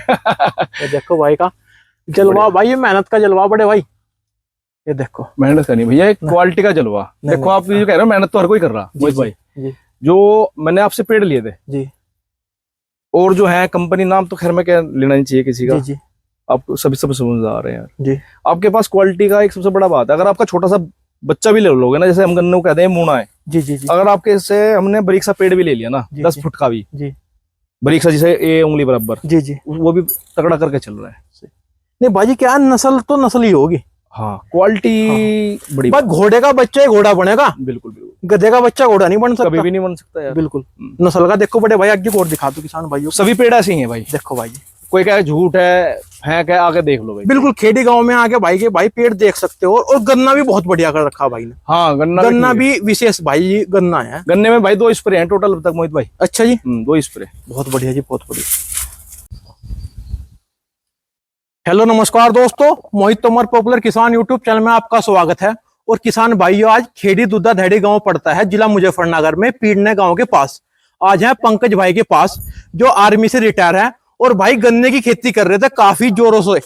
ये देखो भाई का जलवा भाई, ये मेहनत का जलवा बड़े भाई। ये देखो मेहनत करनी भैया, एक क्वालिटी का जलवा। देखो आप ये कह रहे हो मेहनत तो हर कोई कर रहा मोहित भाई जी। जो मैंने आपसे पेड़ लिए थे जी, और जो है कंपनी नाम तो खैर मैं क्या लेना नहीं चाहिए किसी का। जी जी आप सभी सब समझ आ रहे हैं यार जी। आपके पास क्वालिटी का एक सबसे बड़ा बात है, अगर आपका छोटा सा बच्चा भी ले लोगे ना, जैसे हम गन्ने को कहते हैं मूना है जी जी जी। अगर आपके से हमने बारीक सा पेड़ भी ले लिया ना 10 फुट का भी जी बारीक सा, जैसे ये उंगली बराबर, जी जी, वो भी तगड़ा करके चल रहा है। नहीं भाजी क्या नस्ल तो नस्ल ही होगी। हाँ क्वालिटी बड़ी बस घोड़े का बच्चा ही घोड़ा बनेगा, बिल्कुल बिल्कुल। गधे का बच्चा घोड़ा नहीं बन सकता, कभी भी नहीं बन सकता यार। बिल्कुल नस्ल का। देखो बड़े भाई आगे और दिखा दो किसान भाइयों, सभी पेड़ ऐसे ही हैं भाई। देखो भाई कोई क्या झूठ है फेंक है, आगे देख लो भाई। बिल्कुल खेड़ी गांव में आके भाई के भाई पेड़ देख सकते हो। और गन्ना भी बहुत बढ़िया कर रखा भाई ने। हाँ गन्ना भी विशेष भाई गन्ना है। गन्ने में भाई 2 स्प्रे हैं टोटल अब तक मोहित भाई। अच्छा जी, 2 स्प्रे। बहुत बढ़िया जी, बहुत बढ़िया। हेलो नमस्कार दोस्तों, मोहित तोमर पॉपुलर किसान यूट्यूब चैनल में आपका स्वागत है। और किसान भाइयों, आज खेड़ी दुद्धा धैड़ी गांव पड़ता है जिला मुजफ्फरनगर में, पीड़ने गांव के पास। आज है पंकज भाई के पास जो आर्मी से रिटायर है और भाई गन्ने की खेती कर रहे थे काफी जोरों से।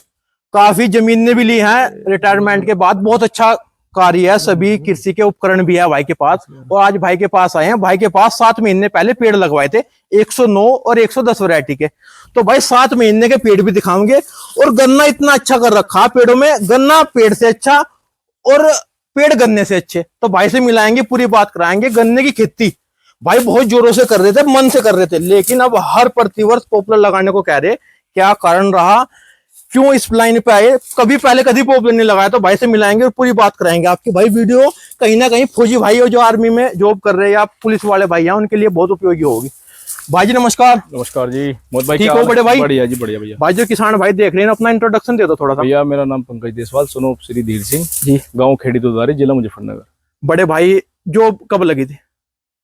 काफी जमीनें भी ली हैं रिटायरमेंट के बाद। बहुत अच्छा कार्य है, सभी कृषि के उपकरण भी है भाई के पास। और आज भाई के पास आए हैं। भाई के पास 7 महीने पहले पेड़ लगवाए थे 109 और 110 वैरायटी के। तो भाई 7 महीने के पेड़ भी दिखाएंगे। और गन्ना इतना अच्छा कर रखा पेड़ों में, गन्ना पेड़ से अच्छा और पेड़ गन्ने से अच्छे। तो भाई से मिलाएंगे, पूरी बात कराएंगे। गन्ने की खेती भाई बहुत जोरों से कर रहे थे, मन से कर रहे थे, लेकिन अब हर प्रतिवर्ष पॉपुलर लगाने को कह रहे। क्या कारण रहा, क्यों इस लाइन पे आए, कभी पहले कभी पॉपुलर नहीं लगाया। तो भाई से मिलाएंगे और पूरी बात कराएंगे आपकी। भाई वीडियो कहीं ना कहीं फौजी भाई हो जो आर्मी में जॉब कर रहे हैं या पुलिस वाले भाई हैं, उनके लिए बहुत उपयोगी होगी। भाई जी नमस्कार। नमस्कार जी मोहित भाई, ठीक हो बड़े भाई? बढ़िया जी बढ़िया भैया। भाई जो किसान भाई देख रहे हैं, अपना इंट्रोडक्शन दे दो थोड़ा सा। भैया मेरा नाम पंकज देसवाल, सुनो श्री धीर सिंह जी, गाँव खेड़ी दुधारी जिला मुजफ्फरनगर। बड़े भाई जॉब कब लगी थी?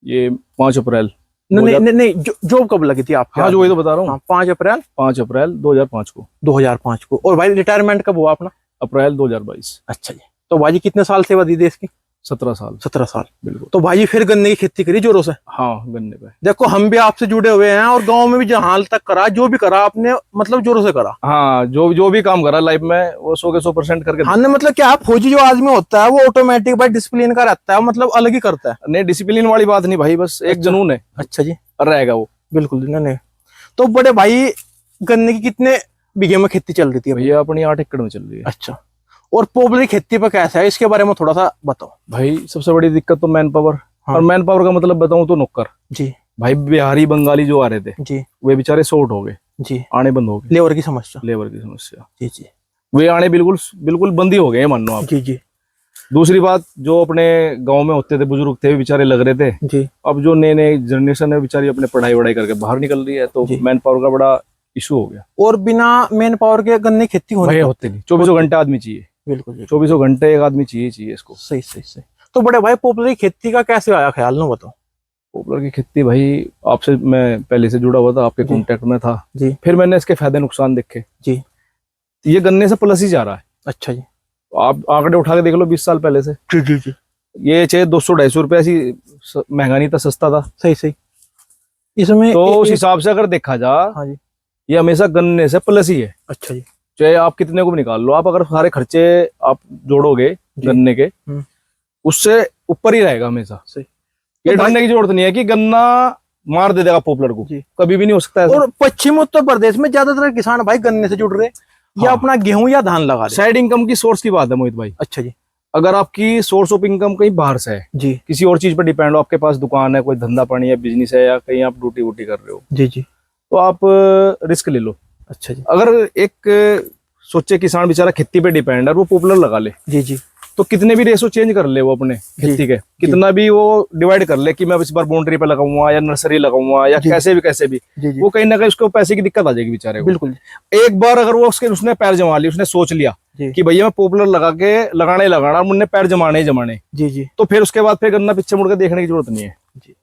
ये 5 अप्रैल। नहीं, जॉब कब लगी थी आपकी? हाँ जो वही तो बता रहा हूँ। 5 अप्रैल 2005 को। 2005 को। और भाई रिटायरमेंट कब हुआ अपना? अप्रैल 2022। अच्छा जी। तो भाई जी कितने साल सेवा दी देश की? 17 साल। 17 साल बिल्कुल। तो भाई फिर गन्ने की खेती करी जोरों से? हाँ गन्ने पे। देखो हम भी आपसे जुड़े हुए हैं और गांव में भी जहां हाल तक करा, जो भी करा आपने मतलब जोरों से करा। हाँ जो भी काम करा लाइफ में वो 100 के 100% करके। हाँ ने मतलब क्या, फौजी जो आदमी होता है वो ऑटोमेटिक भाई डिसिप्लिन का रहता है, मतलब अलग ही करता है। नहीं डिसिप्लिन वाली बात नहीं भाई, बस एक जुनून है। अच्छा जी, रहेगा वो बिल्कुल। नहीं तो बड़े भाई गन्ने की कितने बीघे में खेती चल रही थी भैया? अपनी 8 एकड़ में चल रही है। अच्छा, और पॉपुलर खेती पर कैसा है, इसके बारे में थोड़ा सा बताओ भाई सबसे बड़ी दिक्कत तो मैन पावर। हाँ। और मैन पावर का मतलब बताऊं तो नौकर जी। भाई बिहारी बंगाली जो आ रहे थे जी वे बेचारे शॉर्ट हो गए जी, आने बंद हो गए। लेबर की समस्या। लेबर की समस्या जी जी, वे आने बिल्कुल बंद ही हो गए मान लो आप। जी जी दूसरी बात, जो अपने गांव में होते थे बुजुर्ग थे बेचारे लग रहे थे जी। अब जो नए जनरेशन है बेचारी अपने पढ़ाई वढ़ाई करके बाहर निकल रही है, तो मैन पावर का बड़ा इशू हो गया। और बिना मैन पावर के गन्ने खेती होते नहीं। 24 घंटे आदमी चाहिए। बिल्कुल 24 घंटे एक आदमी चाहिए इसको। सही। तो बड़े भाई पॉपुलर खेती का कैसे आया ख्याल, ना बताओ। पॉपुलर की खेती भाई आपसे मैं पहले से जुड़ा हुआ था, आपके कांटेक्ट में था जी। फिर मैंने इसके फायदे नुकसान देखे जी। ये गन्ने से प्लस ही जा रहा है। अच्छा जी, आप आंकड़े उठा के देख लो 20 साल पहले से। जी जी जी। ये चाहे 200-250 रुपए ऐसी महंगा नहीं था, सस्ता था। सही इसमें तो उस हिसाब से अगर देखा जा, हाँ जी, ये हमेशा गन्ने से प्लस ही है। अच्छा जी, चाहे आप कितने को भी निकाल लो, आप अगर सारे खर्चे आप जोड़ोगे गन्ने के उससे ऊपर ही रहेगा हमेशा। सही। ये ढूंढने की जरूरत नहीं है कि गन्ना मार दे देगा पॉपुलर को, कभी भी नहीं हो सकता है। और पश्चिम उत्तर प्रदेश में ज्यादातर किसान भाई गन्ने से जुड़ रहे, या अपना गेहूं या धान लगा रहे। साइड इनकम की सोर्स की बात है मोहित भाई। अच्छा जी, अगर आपकी सोर्स ऑफ इनकम कहीं बाहर से है जी, किसी और चीज पर डिपेंड हो, आपके पास दुकान है, कोई धंधा पानी है, बिजनेस है, या कहीं आप ड्यूटी वूटी कर रहे हो, जी जी, तो आप रिस्क ले लो। अच्छा जी। अगर एक सोचे किसान बेचारा खेती पे डिपेंड है, वो पॉपुलर लगा ले, जी जी, तो कितने भी रेशो चेंज कर ले वो अपने खेती के, कितना भी वो डिवाइड कर ले कि मैं इस बार बाउंड्री पे लगाऊंगा या नर्सरी लगाऊंगा या कैसे भी वो कहीं ना कहीं उसको पैसे की दिक्कत आ जाएगी बेचारे को। बिल्कुल। एक बार अगर वो उसने पैर जमा लिया, उसने सोच लिया कि भैया मैं पॉपुलर लगाना मुझे पैर जमाने ही जमाने, जी जी, तो फिर उसके बाद फिर गन्ना पीछे मुड़ के देखने की जरूरत नहीं है जी।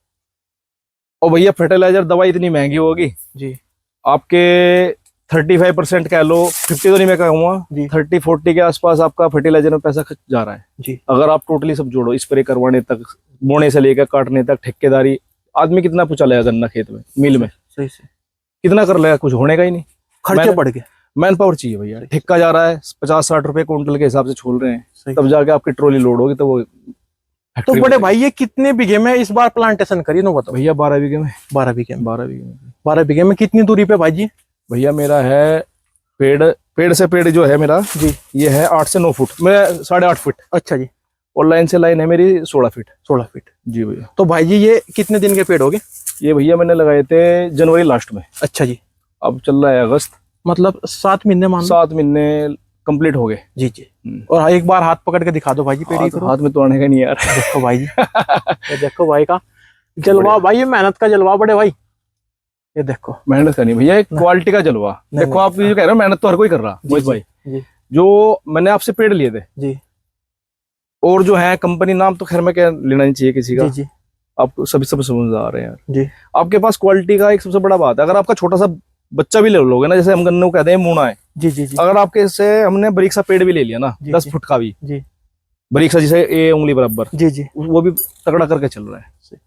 और भैया फर्टिलाइजर दवाई इतनी महंगी होगी जी, आपके 35% कह लो, 50 तो नहीं मैं कहूँगा, 30-40 के आसपास आपका फर्टिलाइजर में पैसा खर्च जा रहा है जी। अगर आप टोटली सब जोड़ो, स्प्रे करवाने तक, बोने से लेकर काटने तक, ठेकेदारी, आदमी कितना पूछा लेगा गन्ना खेत में, मिल में, सही से कितना कर लेगा, कुछ होने का ही नहीं। खर्चे बढ़ गए। मैन पावर चाहिए भैया, ठेका जा रहा है 50-60 रुपए क्विंटल के हिसाब से छोड़ रहे हैं, तब जाके आपकी ट्रॉली लोड होगी तो वो तो फैक्ट्री बड़े में। भाई ये कितने बीघे में इस बार प्लांटेशन करी नो बताओ। भैया 12 बीघे में। 12 बीघे में। 12 बीघे में 12 बीघे में कितनी दूरी पे भाई जी? भैया मेरा है पेड़ से पेड़ जो है मेरा जी, ये है 8 से 9 फुट, मैं 8.5 फीट, अच्छा जी। और लाइन से लाइन है मेरी 16 फीट। 16 फीट। जी भैया। तो भाई जी ये कितने दिन के पेड़ हो गए? ये भैया मैंने लगाए थे जनवरी लास्ट में, अच्छा जी। अब चल रहा है अगस्त, मतलब 7 महीने मान लो। 7 महीने कंप्लीट हो गए। जी जी। और एक बार हाथ पकड़ के दिखा दो भाई जी पेड़ की तरफ। हाथ में तो आने का नहीं यार। देखो भाई जी, ये देखो भाई का जलवा, भाई ये मेहनत का जलवा बड़े भाई, ये देखो। मेहनत करनी भैया, एक क्वालिटी का जलवा। देखो आप ये जो कह रहे हो मेहनत तो हर कोई कर रहा मोहित भाई जी। जो मैंने आपसे पेड़ लिए थे जी, और जो है कंपनी नाम तो खैर मैं क्या लेना नहीं चाहिए किसी का, जी जी आप सभी सब समझ आ रहे हैं यार जी। आपके पास क्वालिटी का एक सबसे बड़ा बात है, अगर आपका छोटा सा बच्चा भी ले लोगे ना, जैसे हम गन्ने को कहते हैं मूना है, जी जी जी अगर आपके से हमने बारीक सा पेड़ भी ले लिया ना, जी, 10 जी। फुट का भी जी बारीक सा, जिसे ए उंगली बराबर, जी जी। वो भी तगड़ा करके चल रहा है।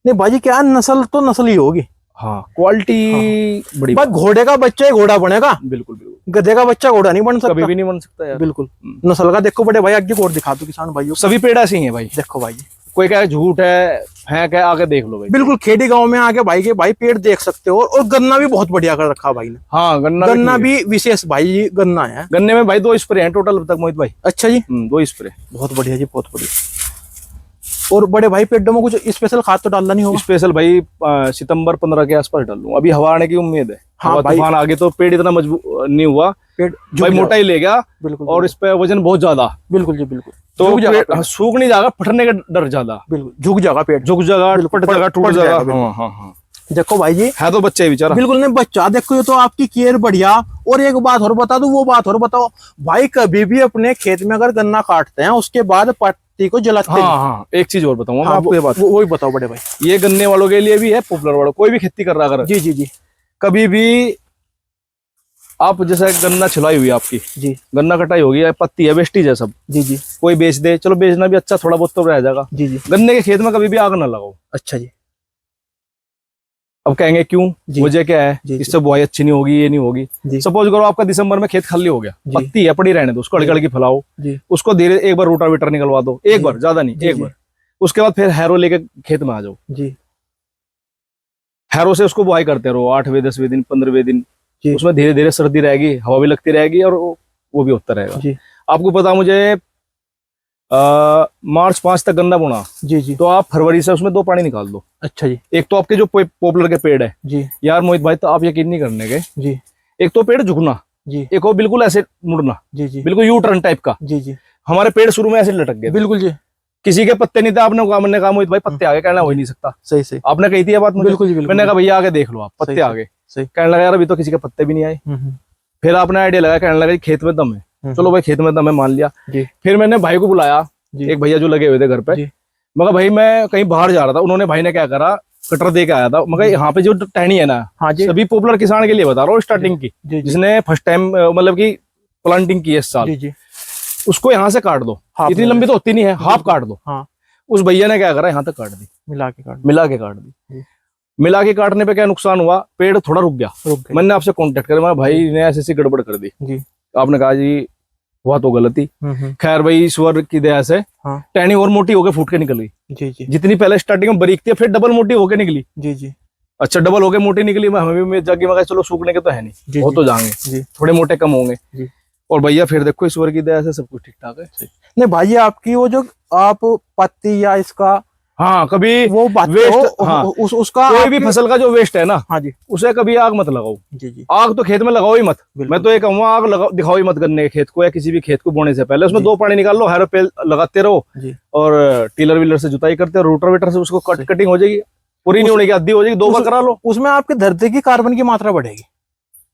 नहीं भाई जी, क्या नस्ल तो नस्ल ही होगी। हाँ क्वालिटी बड़ी बस घोड़े का बच्चा ही घोड़ा बनेगा, बिल्कुल बिल्कुल, गधे का बच्चा घोड़ा नहीं बन सकता, कभी भी नहीं बन सकता यार। बिल्कुल नस्ल का। देखो बड़े भाई आगे और दिखा दो किसान भाइयों को। सभी पेड़ ऐसे ही हैं भाई, देखो भाई जी, कोई क्या झूठ है फेंक है, आगे देख लो भाई। बिल्कुल खेड़ी गांव में आके भाई के भाई पेड़ देख सकते हो। और गन्ना भी बहुत बढ़िया कर रखा भाई ने। हाँ गन्ना गन्ना भी विशेष भाई जी गन्ना है। गन्ने में भाई 2 स्प्रे हैं टोटल अब तक मोहित भाई। अच्छा जी, 2 स्प्रे। बहुत बढ़िया जी, बहुत बढ़िया। और बड़े भाई पेड़ों में कुछ स्पेशल खाद तो डालना नहीं होगा? स्पेशल भाई सितंबर 15 के आसपास डालूं, अभी हवा आने की उम्मीद है। हाँ हवा भाई। तूफान आगे तो पेड़ इतना मजबूत नहीं हुआ, पेड़ भाई मोटा ही ले गया, बिल्कुल। और इस पे वजन बहुत ज्यादा, बिल्कुल जी बिल्कुल। तो झुक जाएगा पेड़ सूख नहीं जाएगा, फटने का डर ज्यादा, बिल्कुल झुक जाएगा पेड़, झुक जाएगा, फट जाएगा, टूट फट जाएगा। जाएगा, हाँ हाँ हाँ। देखो भाई जी, है तो बच्चा ही बेचारा। बिल्कुल नहीं बच्चा। देखो ये तो आपकी केयर बढ़िया। और एक बात और बता दो, वो बात और बताओ भाई, कभी भी अपने खेत में अगर गन्ना काटते हैं उसके बाद पत्ती को जलाते हाँ हाँ, एक चीज और बताऊंगा मैं हाँ, आपको ये बात, वही बताओ बड़े भाई। ये गन्ने वालों के लिए भी है, पॉपुलर वालों, कोई भी खेती कर रहा अगर जी जी जी कभी भी आप जैसे गन्ना छिलाई हुई है आपकी, जी गन्ना कटाई होगी, या पत्ती है वेस्टेज है सब, जी जी कोई बेच दे, चलो बेचना भी अच्छा, थोड़ा बहुत तो रह जाएगा। जी जी। गन्ने के खेत में कभी भी आग ना लगाओ। अच्छा जी। अब कहेंगे क्यों, जी। वजह क्या है, जी, जी। इससे बुआई अच्छी नहीं होगी, ये नहीं होगी। जी। सपोज करो आपका दिसंबर में खेत खाली हो गया, जी। पत्ती है पड़ी रहने दो, उसको अड़गड़ के फैलाओ, जी उसको धीरे एक बार रोटावेटर निकलवा दो, एक जी। बार, ज्यादा नहीं, जी, एक जी। बार। उसके बाद फिर हैरो लेके खेत में आ जाओ, जी हैरो से उसको बुआई करते रहो, 8वें 10वें दिन 15वें दिन, जी। उसमें धीरे धीरे सर्दी रहेगी, हवा भी लगती रहेगी, और वो भी होता रहेगा। जी आपको पता, मुझे मार्च 5 तक गन्ना बोना, जी जी। तो आप फरवरी से उसमें 2 पानी निकाल दो। अच्छा जी। एक तो आपके जो पॉपुलर के पेड़ है जी यार मोहित भाई, तो आप यकीन नहीं करने के, जी एक तो पेड़ झुकना, जी एक हो बिल्कुल ऐसे मुड़ना, जी जी बिल्कुल यू टर्न टाइप का। जी जी। हमारे पेड़ शुरू में ऐसे लटक गए थे, बिल्कुल जी, किसी के पत्ते नहीं थे, आपने कहा, मैंने कहा मोहित भाई पत्ते आ गए, कहना हो ही नहीं सकता, सही सही। आपने कही थी ये बात मुझे, बिल्कुल जी बिल्कुल। मैंने कहा भैया आगे देख लो आप, पत्ते सही, आ गए, सही। कहने लगा यार अभी तो किसी के पत्ते भी नहीं आए। फिर आपने आइडिया लगाया, कहने लगा खेत में दम है, चलो भाई खेत में दम है, मान लिया। जी। फिर मैंने भाई को बुलाया, जी। एक भैया जो लगे हुए थे घर पे, जी। मैं कहा भाई मैं कहीं बाहर जा रहा था, उन्होंने भाई ने क्या करा, कटर दे के आया था, मैं कहा यहाँ पे जो टहनी है ना, हाँ जी। सभी पॉपुलर किसान के लिए बता रहा हूँ, स्टार्टिंग की, जी जी जिसने फर्स्ट टाइम मतलब की प्लांटिंग की है इस साल, जी जी। उसको यहाँ से काट दो, हाफ इतनी में। लंबी तो होती नहीं है, हाफ काट दो। हाँ। उस भैया ने क्या करा, यहाँ तक काट दी, मिला के काट मिला के काट दी। जी। मिला के काटने पे क्या नुकसान हुआ, पेड़ थोड़ा रुक गया। रुक गए। मैंने आपसे कांटेक्ट करा, मैं भाई ने ऐसी गड़बड़ कर दी। जी। आपने कहा जी हुआ तो गलती, खैर भाई ईश्वर की दया से हाँ। टहनी और मोटी होकर फूट के निकल गई। जी जी जितनी पहले स्टार्टिंग में बारीक थी, फिर डबल मोटी होके निकली। जी जी अच्छा डबल होके मोटी निकली, मैं हमें भी जाके मैं चलो सूखने के तो है नहीं, जी, वो जी। तो जाएंगे, जी। थोड़े मोटे कम होंगे। जी। और भैया फिर देखो ईश्वर की दया से सब कुछ ठीक ठाक है। नहीं भाई, आपकी वो जो आप पत्ती या इसका हाँ कभी वो बात वेस्ट, हाँ, उसका कोई भी फसल का जो वेस्ट है ना, हाँ जी उसे कभी आग मत लगाओ। जी जी। आग तो खेत में लगाओ ही मत, बिल्कुल। मैं तो ये कहूंगा आग लगाओ, दिखाओ ही मत गन्ने के खेत को या किसी भी खेत को बोने से पहले, उसमें 2 पानी निकाल लो, हैरो पे लगाते रहो, जी। और टीलर व्हीलर से जुताई करते रहो, रोटावेटर से उसको कटिंग हो जाएगी, पूरी नहीं होने की आधी हो जाएगी, 2 बार करा लो। उसमें आपके धरती की कार्बन की मात्रा बढ़ेगी,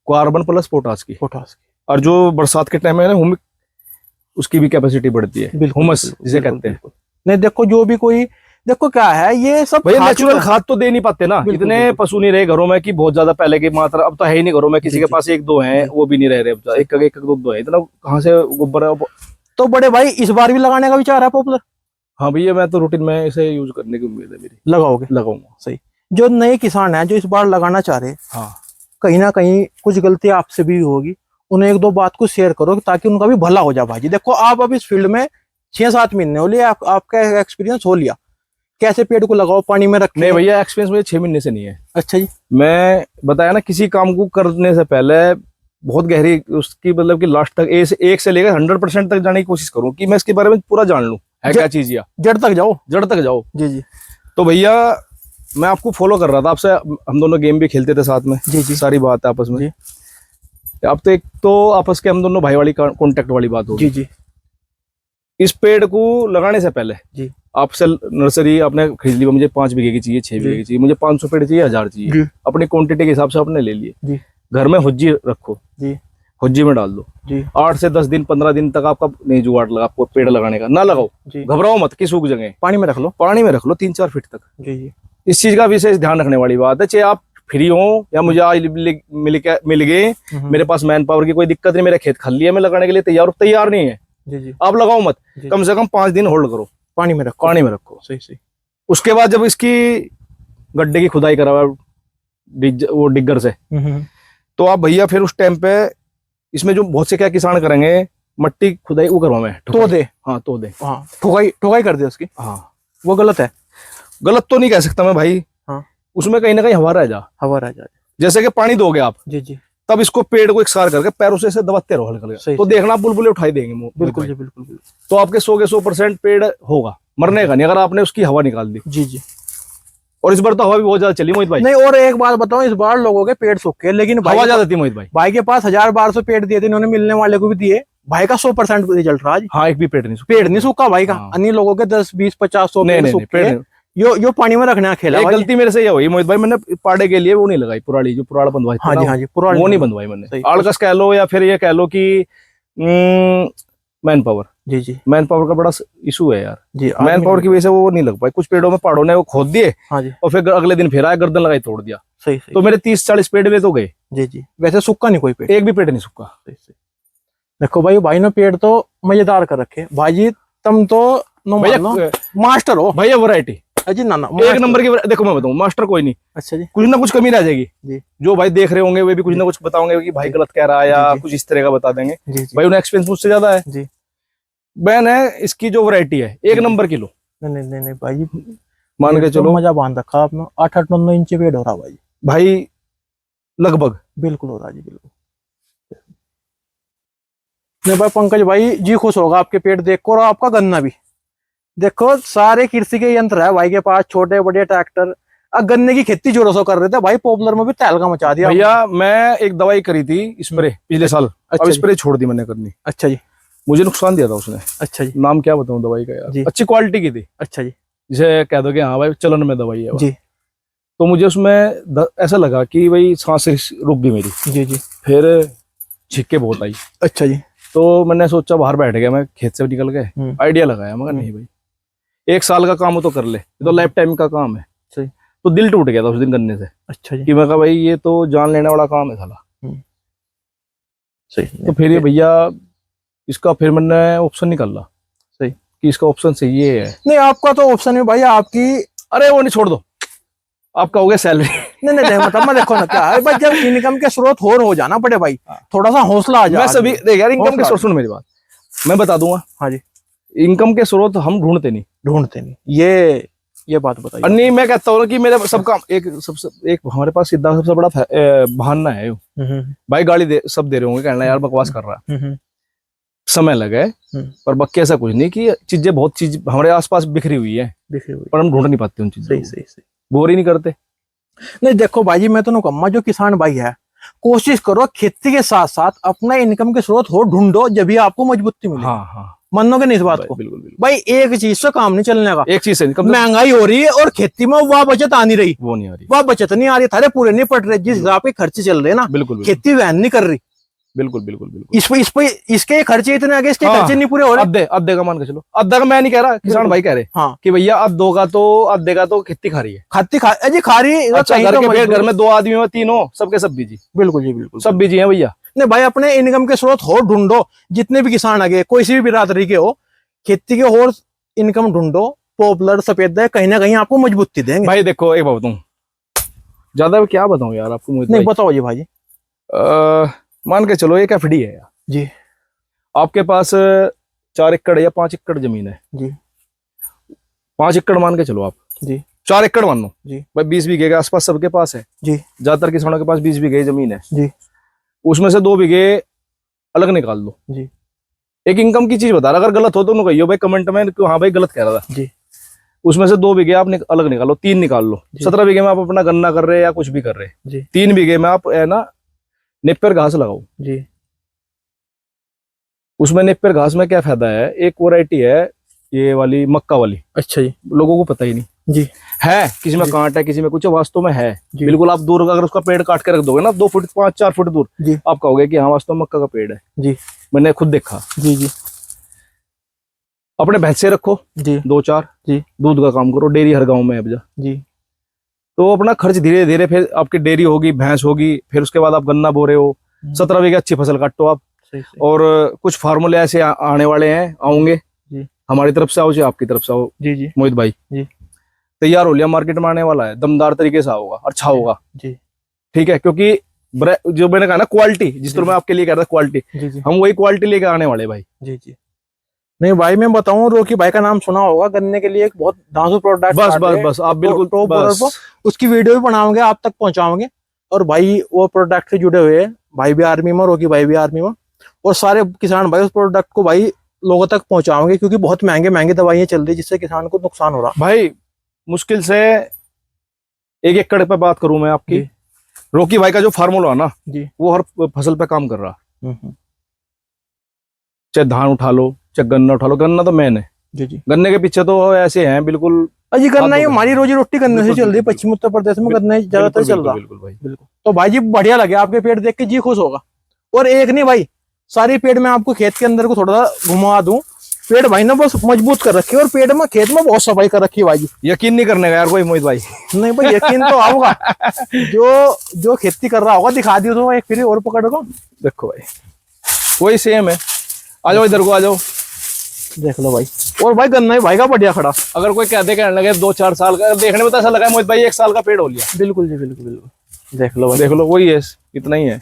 कार्बन प्लस पोटास की, पोटास की। और जो बरसात के टाइम में ना हुमिक, उसकी भी कैपेसिटी बढ़ती है, हुमस जिसे कहते हैं। नहीं देखो, जो भी कोई देखो क्या है, ये सब भैया नेचुरल खाद तो दे नहीं पाते ना, बिल्कुल, इतने बिल्कुल। पशु नहीं रहे घरों में कि बहुत ज्यादा पहले की मात्रा, अब तो है ही नहीं घरों में, किसी जी, के जी। पास 1-2 हैं, वो भी नहीं रह रहे, अब एक 2 है, इतना कहाँ से गोबर है। तो बड़े भाई इस बार भी लगाने का विचार है पॉपुलर? हाँ भैया मैं तो रूटीन में इसे यूज करने की उम्मीद है मेरी, लगाओगे? लगाऊंगा। सही। जो नए किसान हैं जो इस बार लगाना चाह रहे, हाँ कहीं ना कहीं कुछ गलती आपसे भी होगी, उन्हें एक दो बात को शेयर करो ताकि उनका भी भला हो जाए भाई। देखो आप अब इस फील्ड में 6-7 महीने हो लिए, आपका एक्सपीरियंस हो लिया, कैसे पेड़ को लगाओ, पानी में रखने। नहीं भैया, एक्सपीरियंस मुझे 6 महीने से नहीं है। अच्छा जी। मैं बताया ना, किसी काम को करने से पहले बहुत गहरी उसकी मतलब कि लास्ट तक एक से लेकर 100% तक जाने की कोशिश करूं कि मैं इसके बारे में पूरा जान लूं है क्या चीज, या जड़ तक जाओ। जड़ तक जाओ। जी जी। तो भैया मैं आपको फॉलो कर रहा था, आपसे हम दोनों गेम भी खेलते थे साथ में। जी जी। सारी बात है आपस में जी। अब तो एक तो आपस के हम दोनों भाई वाली कांटेक्ट वाली बात होगी। जी जी। इस पेड़ को लगाने से पहले जी आपसे नर्सरी आपने खरीद ली, मुझे 5 बीघे की चाहिए, 6 बीघे की चाहिए, मुझे 500 पेड़ चाहिए, 1000 चाहिए, अपनी क्वांटिटी के हिसाब से आपने ले लिए। जी। घर में हुज्जी रखो जी। हुज्जी में डाल दो जी। 8 से 10 दिन 15 दिन तक आपका नहीं जुगाड़ लगा, आपको पेड़ लगाने का ना लगाओ, घबराओ मत कि सूख जगह, पानी में रख लो, पानी में रख लो 3-4 फीट तक। जी जी। इस चीज का विशेष ध्यान रखने वाली बात है। चाहे आप फ्री हो या मुझे आज मिल गए, मेरे पास मैन पावर की कोई दिक्कत नहीं, मेरा खेत खाली है, मैं लगाने के लिए तैयार नहीं है, जी जी। आप लगाओ मत, कम से कम 5 दिन होल्ड करो, पानी में रखो, पानी में रखो। सही सही। उसके बाद जब इसकी गड्ढे की खुदाई करा वो डिगर से, तो आप भैया फिर उस टाइम पे इसमें जो बहुत से क्या किसान करेंगे, मट्टी खुदाई वो करवा में तो दे, हाँ तो दे, हाँ ठोकाई कर दे उसकी, हाँ वो गलत है। गलत तो नहीं कह सकता मैं भाई, हाँ उसमें कहीं ना कहीं हवा रह जा। जैसे कि पानी दोगे आप, जी जी, तब इसको पेड़ को एकसार करके पैरों से दबाते रहो हल्का, तो देखना बुलबुले उठाई देंगे। बिल्कुल जी, बिल्कुल। तो आपके 100 के 100% पेड़ होगा, मरने का नहीं, अगर आपने उसकी हवा निकाल दी। जी जी। और इस बार तो हवा भी बहुत ज्यादा चली मोहित भाई। नहीं, और एक बात बताओ, इस बार लोगों के पेड़ सूखे, लेकिन हवा ज्यादा थी मोहित भाई। भाई के पास 1000-1200 पेड़ दिए थे इन्होंने, मिलने वाले को भी दिए, भाई का 100% रिजल्ट रहा। हाँ, एक भी पेड़ नहीं सूखा भाई का। अन्य लोगों के 10, 20, 50, 100 पेड़ सूखे, यो पानी में रखने का खेला। एक गलती मेरे से ये हुई मोहित भाई, मैंने पाड़े के लिए वो नहीं लगाई, पुराड़ी जो पुराड़ा बंधवाई। हाँ जी, हाँ जी, पुराड़ी वो नहीं बंधवाई मैंने, आड़कस कह लो या फिर ये कह लो कि मैन पावर। जी जी, मैन पावर का बड़ा इशू है यार जी। मैन पावर की वजह से वो नहीं लग पाई। कुछ पेड़ों में पहाड़ों ने वो खोद दिए, हाँ जी, और फिर अगले दिन फिर आया, गर्दन लगाई, तोड़ दिया। सही। तो मेरे 30-40 पेड़ वे तो गए। जी जी। वैसे सूखा नहीं कोई पेड़, एक भी पेड़ नहीं सूखा। सही। देखो भाई ने पेड़ तो मजेदार कर रखे भाई जी, तुम तो मास्टर हो भैया, वैरायटी जी। ना एक नंबर की। देखो मैं बताऊं, मास्टर कोई नहीं। अच्छा जी। कुछ ना कुछ कमी रह जाएगी जी। जो भाई देख रहे होंगे वे भी कुछ ना कुछ बताओगे कि भाई गलत कह रहा है, या कुछ इस तरह का बता देंगे। भाई उन्हें एक्सपीरियंस मुझसे ज्यादा है जी। बैन है इसकी जो वैरायटी है, एक नंबर किलो। नहीं भाई, मान के चलो मजा बांध रखा आपने। 8-9 इंच पेड़ हो रहा भाई लगभग। बिल्कुल हो रहा जी, बिल्कुल। नहीं भाई, पंकज भाई जी खुश होगा आपके पेड़ देखकर, और आपका गन्ना भी। देखो सारे कृषि के यंत्र है भाई के पास, छोटे बड़े ट्रैक्टर। अब गन्ने की खेती जोरों से कर रहे थे भाई, पॉपुलर में भी तहलका मचा दिया भैया। मैं एक दवाई करी थी स्प्रे पिछले साल, अब स्प्रे छोड़ दी मैंने करनी। अच्छा जी। मुझे नुकसान दिया था उसने। अच्छा जी। नाम क्या बताऊं दवाई का यार, अच्छी क्वालिटी की थी। अच्छा जी। जिसे कह दो कि हाँ भाई चलन में दवाई है जी। तो मुझे उसमें ऐसा लगा कि भाई सांस रुक गई मेरी। जी जी। फिर छिक्के बहुत आई। अच्छा जी। तो मैंने सोचा, बाहर बैठ गया मैं खेत से निकल के, आइडिया लगाया, मगर नहीं भाई 1 साल का काम हो तो कर ले, तो लाइफ टाइम का काम है। सही। तो दिल टूट गया था उस दिन करने से। अच्छा जी। कि मैं कहा भाई ये तो जान लेने वाला काम है साला। सही। तो फिर ये भैया इसका फिर मैंने ऑप्शन निकाला। सही। कि इसका ऑप्शन सही है। नहीं, आपका तो ऑप्शन है भाई आपकी। अरे वो नहीं, छोड़ दो, आपका हो गया सैलरी। नहीं मतलब मैं देखो ना क्या है भाई, जब इनकम के स्रोत हो जाना पड़े भाई, थोड़ा सा हौसला आ जाए। मैं सभी देख यार, इनकम के स्रोत, सुन मेरी बात, मैं बता दूंगा। हाँ जी। इनकम के स्रोत हम ढूंढते नहीं, ये बात बताइए। नहीं, मैं कहता हूँ कि मेरा सब काम एक हमारे पास सीधा सबसे बड़ा बहाना है भाई, गाड़ी सब दे रहे होंगे, कहना यार बकवास कर रहा है, समय लगे, पर बाकी ऐसा कुछ नहीं कि चीजें बहुत चीज हमारे आसपास बिखरी हुई है, पर हम ढूंढ नहीं पाते उन चीजों। सही। बोर ही नहीं करते। नहीं देखो भाई जी, मैं तो कहूँगा जो किसान भाई है, कोशिश करो खेती के साथ साथ अपना इनकम के स्रोत हो ढूंढो, जब भी आपको मजबूती मिले। हाँ। मानोगे नहीं इस बात को? बिल्कुल। भाई एक चीज से काम नहीं चलने का, एक चीज से महंगाई हो रही है, और खेती में वह बचत आ नहीं रही, वो नहीं आ रही, वह बचत नहीं आ रही, थारे पूरे नहीं पड़ रहे जिस हिसाब के खर्चे चल रहे हैं ना। बिल्कुल। खेती वहन नहीं कर रही। बिल्कुल। इस पे इसके खर्चे इतने आगे, इसके खर्चे नहीं पूरे हो रहे। अद्धे का मान के चलो, अद्धे का मैं नहीं कह रहा, किसान भाई कह रहे हाँ कि भैया अद्धे का तो खेती खा रही है, खा रही है। अच्छा, घर में 2 आदमी हो, 3 हो, सबके सब बीजी। बिल्कुल सब बीजी है भैया। नहीं भाई, अपने इनकम के स्रोत हो ढूंढो, जितने भी किसान आगे, कोई सी भी बिरादरी के हो, खेती के और इनकम ढूंढो। पॉपुलर सफेद है, कहीं ना कहीं आपको मजबूती देंगे। भाई देखो एक बात बताऊं, ज्यादा क्या बताऊं यार आपको, नहीं बताओ जी भाई। मान के चलो एक एफडी है यार, जी आपके पास 4 एकड़ या 5 एकड़ जमीन है जी, 5 एकड़ मान के चलो आप, जी 4 एकड़ मान लो जी भाई, 20 बीघे के आसपास सबके पास है, जी ज्यादातर किसानों के पास 20 बीघे की जमीन है जी, उसमें से 2 बीघे अलग निकाल लो जी एक इनकम की चीज बता रहा, अगर गलत हो तो उन्हें कहियो भाई कमेंट में कि हाँ भाई गलत कह रहा था। जी उसमें से 2 बीघे आप अलग निकालो, 3 निकाल लो, 17 बीघे में आप अपना गन्ना कर रहे हैं या कुछ भी कर रहे हैं, जी 3 बीघे में आप है ना नेपियर घास लगाओ। जी, उसमें नेपियर घास में क्या फायदा है, एक वैरायटी है ये वाली मक्का वाली, अच्छा जी, लोगों को पता ही नहीं जी है, किसी में कांट है किसी में कुछ है, वास्तव में है जी। बिल्कुल। आप दूर अगर उसका पेड़ काट के रख दोगे ना 2 फुट 5-4 फुट दूर, जी आप कहोगे कि हाँ वास्तव में मक्का का पेड़ है, जी मैंने खुद देखा। जी, जी अपने भैंसे रखो जी 2-4, जी, दूध का काम करो, डेयरी हर गांव में है अब जा, जी तो अपना खर्च धीरे धीरे, फिर आपकी डेयरी होगी, भैंस होगी, फिर उसके बाद आप गन्ना बो रहे हो, 17 बीघे अच्छी फसल काटो आप। सही सही, और कुछ फार्मूले ऐसे आने वाले हैं, आऊंगे जी हमारी तरफ से आओ चाहे आपकी तरफ से आओ जी जी मोहित भाई, जी तैयार हो लिया, मार्केट में आने वाला है, दमदार तरीके से होगा, अच्छा होगा, जी ठीक है, क्योंकि जो मैंने कहा ना क्वालिटी, जिस तरह मैं आपके लिए कह रहा था क्वालिटी, जी जी, हम वही क्वालिटी लेके आने वाले भाई। जी जी। नहीं भाई मैं बताऊं, रोकी भाई का नाम सुना होगा, गन्ने के लिए एक बहुत धांसू प्रोडक्ट, बस बस बस आप बिल्कुल टॉप बस पर उसकी वीडियो भी बनाओगे, आप तक पहुंचाओगे। और भाई वो प्रोडक्ट से जुड़े हुए हैं, भाई भी आर्मी में, रोकी भाई भी आर्मी में, और सारे किसान भाई उस प्रोडक्ट को भाई लोगों तक पहुंचाओगे, क्योंकि बहुत महंगे महंगे दवाइयां चल रही है जिससे किसान को नुकसान हो रहा। भाई मुश्किल से 1 एकड़ पे बात करूं मैं आपकी, जी। रोकी भाई का जो फार्मूला है ना, जी वो हर फसल पे काम कर रहा, हम्म, चाहे धान उठा लो चाहे गन्ना उठा लो, गन्ना तो मेन है, जी जी, गन्ने के पीछे तो ऐसे हैं बिल्कुल। अजी गन्ना, हाथ ये धो हमारी रोजी रोटी गन्ने से बिल्कुल, चल रही है, बिल्कुल, पश्चिम उत्तर प्रदेश में गन्ना बिल्कुल, ज्यादातर चल रहा। बिल्कुल भाई, बिल्कुल। तो भाई जी बढ़िया लगे आपके पेड़ देख के, जी खुश होगा। और एक नहीं भाई, सारी पेड़ में आपको खेत के अंदर को थोड़ा सा घुमा दूं, पेड़ भाई ने बस मजबूत कर रखी है, और पेड़ में खेत में बहुत सफाई कर रखी है भाई जी। यकीन नहीं करने का यार कोई मोहित भाई। नहीं भाई यकीन तो होगा, जो जो खेती कर रहा होगा दिखा दियो तो एक फिर और पकड़ को देखो भाई वही सेम है, आ जाओ इधर को आ जाओ, देख लो भाई। और भाई गन्ना ही भाई का बढ़िया खड़ा, अगर कोई कहते कहने लगे 2-4 साल का, देखने में तो ऐसा लगा मोहित भाई 1 साल का पेड़ हो लिया। बिल्कुल जी, बिल्कुल बिल्कुल, देख लो भाई, देख लो वही है, इतना ही है,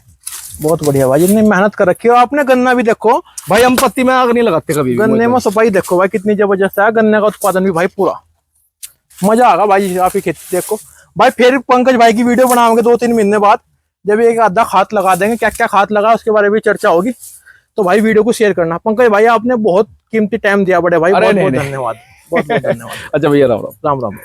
बहुत बढ़िया भाई, जितनी मेहनत कर रखी है आपने। गन्ना भी देखो भाई हम पत्ती में आग नहीं लगाते कभी भी गन्ने में, सफाई देखो भाई कितनी जबरदस्त है, गन्ने का उत्पादन भी भाई पूरा, मजा आएगा भाई आपकी खेती देखो भाई। फिर पंकज भाई की वीडियो बनाओगे 2-3 महीने बाद, जब एक आधा खाद लगा देंगे, क्या क्या खाद लगा उसके बारे में चर्चा होगी, तो भाई वीडियो को शेयर करना। पंकज भाई आपने बहुत कीमती टाइम दिया बड़े भाई, बहुत बहुत धन्यवाद, बहुत बहुत धन्यवाद। अच्छा भैया राम राम। राम राम।